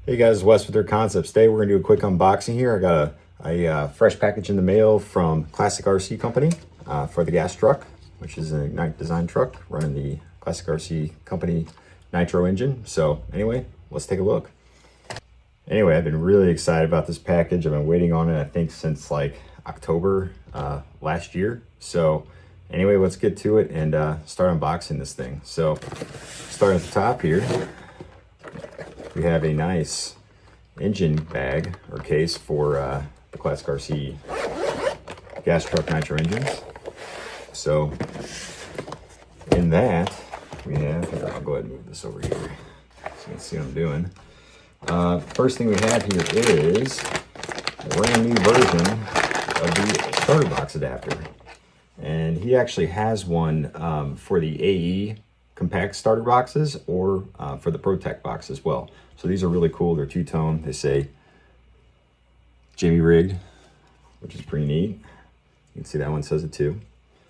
Hey guys, Wes with Their Concepts. Today we're going to do a quick unboxing here. I got a fresh package in the mail from Classic RC Company for the gas truck, which is an Ignite design truck running the Classic RC Company nitro engine. So anyway, let's take a look. Anyway, I've been really excited about this package. I've been waiting on it, I think, since like October last year. So anyway, let's get to it and start unboxing this thing. So starting at the top here, we have a nice engine bag or case for the Classic RC gas truck nitro engines. So in that we have, here, I'll go ahead and move this over here so you can see what I'm doing. First thing we have here is a brand new version of the starter box adapter. And he actually has one for the AE compact starter boxes or for the ProTech box as well. So these are really cool. They're two-tone. They say Jimmy rigged, which is pretty neat. You can see that one says it too.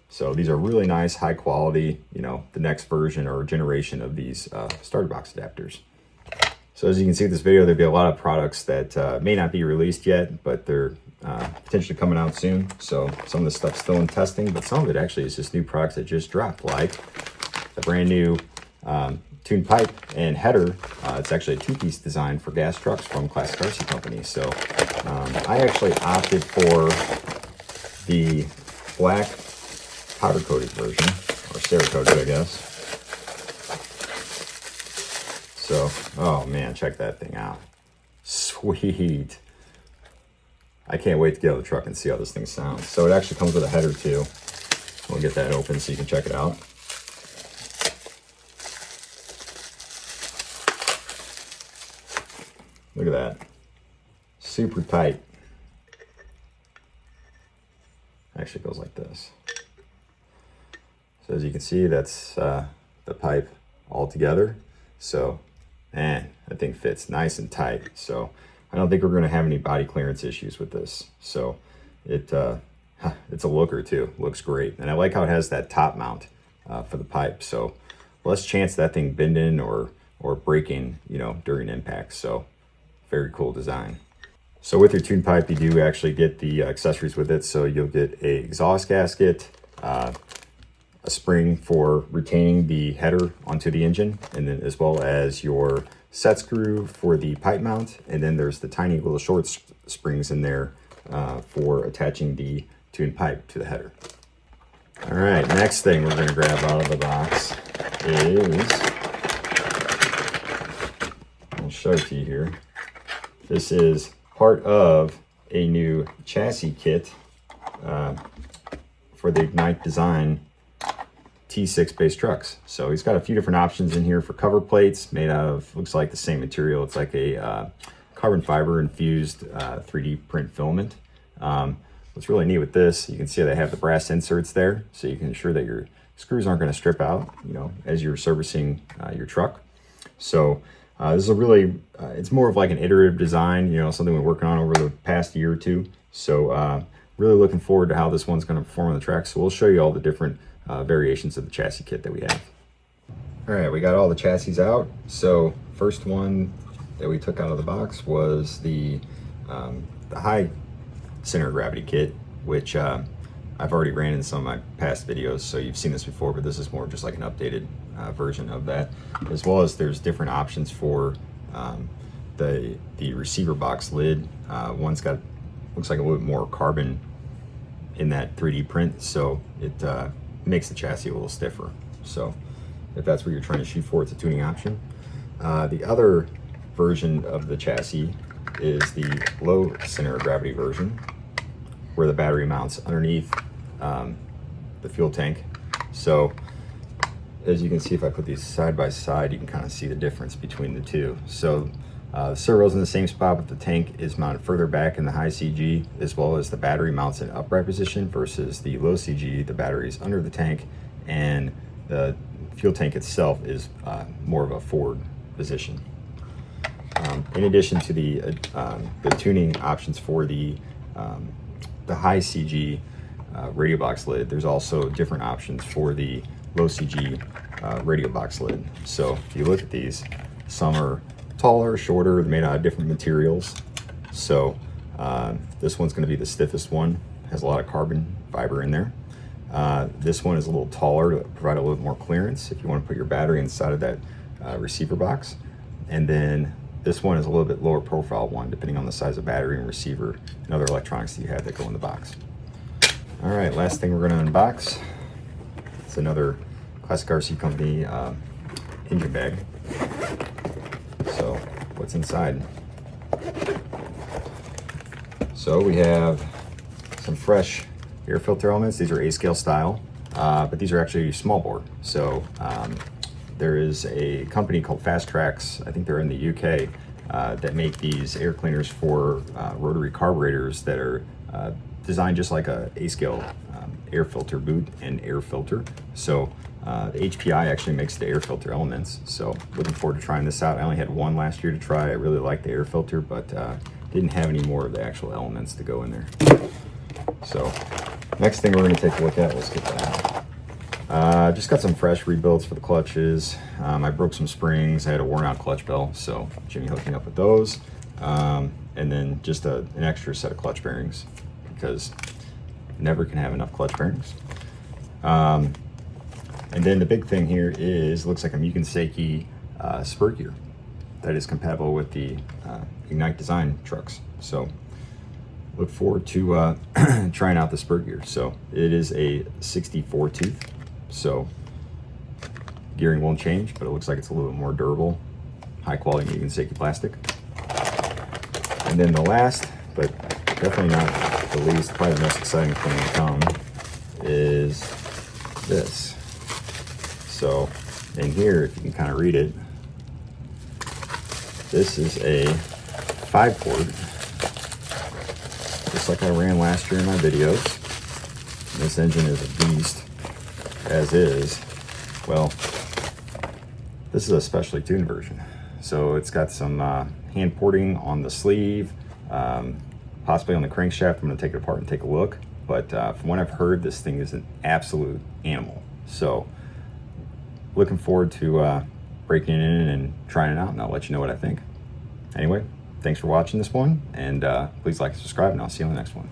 So these are really nice, high quality, you know, the next version or generation of these starter box adapters. So as you can see in this video, there'll be a lot of products that may not be released yet, but they're potentially coming out soon. So some of the stuff's still in testing, but some of it actually is just new products that just dropped, like the brand new tuned pipe and header. It's actually a two-piece design for gas trucks from Classic RC Company. So I actually opted for the black powder-coated version, or Cerakoted, I guess. So, oh man, check that thing out. Sweet. I can't wait to get out of the truck and see how this thing sounds. So it actually comes with a header too. We'll get that open so you can check it out. Look at that. Super tight. Actually goes like this. So as you can see, that's the pipe all together. So, man, that thing fits nice and tight. So I don't think we're going to have any body clearance issues with this. So it's a looker too. Looks great. And I like how it has that top mount for the pipe. So less chance that thing bending or breaking, you know, during impact. So very cool design. So with your tuned pipe, you do actually get the accessories with it. So you'll get a exhaust gasket, a spring for retaining the header onto the engine, and then as well as your set screw for the pipe mount. And then there's the tiny little short springs in there for attaching the tuned pipe to the header. All right, next thing we're gonna grab out of the box is, I'll show it to you here. This is part of a new chassis kit for the Ignite Design T6 based trucks. So he's got a few different options in here for cover plates made out of, looks like the same material. It's like a carbon fiber infused 3D print filament. What's really neat with this, you can see they have the brass inserts there, so you can ensure that your screws aren't going to strip out, you know, as you're servicing your truck. So this is a really, it's more of like an iterative design, you know, something we're working on over the past year or two. So really looking forward to how this one's going to perform on the track. So we'll show you all the different variations of the chassis kit that we have. All right, we got all the chassis out. So first one that we took out of the box was the high center of gravity kit, which I've already ran in some of my past videos, so you've seen this before, but this is more just like an updated version of that, as well as there's different options for the receiver box lid. One's got, looks like a little bit more carbon in that 3D print, so it makes the chassis a little stiffer. So if that's what you're trying to shoot for, it's a tuning option. The other version of the chassis is the low center of gravity version, where the battery mounts underneath the fuel tank. So as you can see, if I put these side by side, you can kind of see the difference between the two. So the servo's in the same spot, but the tank is mounted further back in the high CG, as well as the battery mounts in upright position, versus the low CG, the battery's under the tank, and the fuel tank itself is more of a forward position. In addition to the tuning options for the high CG radio box lid, there's also different options for the low CG radio box lid. So if you look at these, some are taller, shorter, made out of different materials. So this one's going to be the stiffest one. Has a lot of carbon fiber in there. This one is a little taller to provide a little bit more clearance if you want to put your battery inside of that receiver box. And then this one is a little bit lower profile one, depending on the size of battery and receiver and other electronics that you have that go in the box. All right, last thing we're going to unbox. It's another Classic RC Company engine bag. So what's inside? So we have some fresh air filter elements. These are A-scale style, but these are actually small bore. So there is a company called Fast Tracks, I think they're in the UK, that make these air cleaners for rotary carburetors that are designed just like a A-scale air filter boot and air filter. So the HPI actually makes the air filter elements. So looking forward to trying this out. I only had one last year to try. I really liked the air filter, but didn't have any more of the actual elements to go in there. So next thing we're going to take a look at, we'll skip that. Just got some fresh rebuilds for the clutches. I broke some springs. I had a worn out clutch bell, so Jimmy hooked me up with those. And then just an extra set of clutch bearings, because never can have enough clutch bearings. And then the big thing here is, looks like a Mugen spur gear that is compatible with the Ignite Design trucks. So look forward to trying out the spur gear. So it is a 64 tooth, so gearing won't change, but it looks like it's a little bit more durable, high quality Mugen plastic. And then the last, but definitely not the least, probably the most exciting thing to come, is this. So in here, if you can kind of read it, this is a 5-port, just like I ran last year in my videos. This engine is a beast, as is. Well, this is a specially tuned version. So it's got some hand porting on the sleeve, possibly on the crankshaft. I'm going to take it apart and take a look. But from what I've heard, this thing is an absolute animal. So looking forward to breaking it in and trying it out, and I'll let you know what I think. Anyway, thanks for watching this one, and please like and subscribe, and I'll see you on the next one.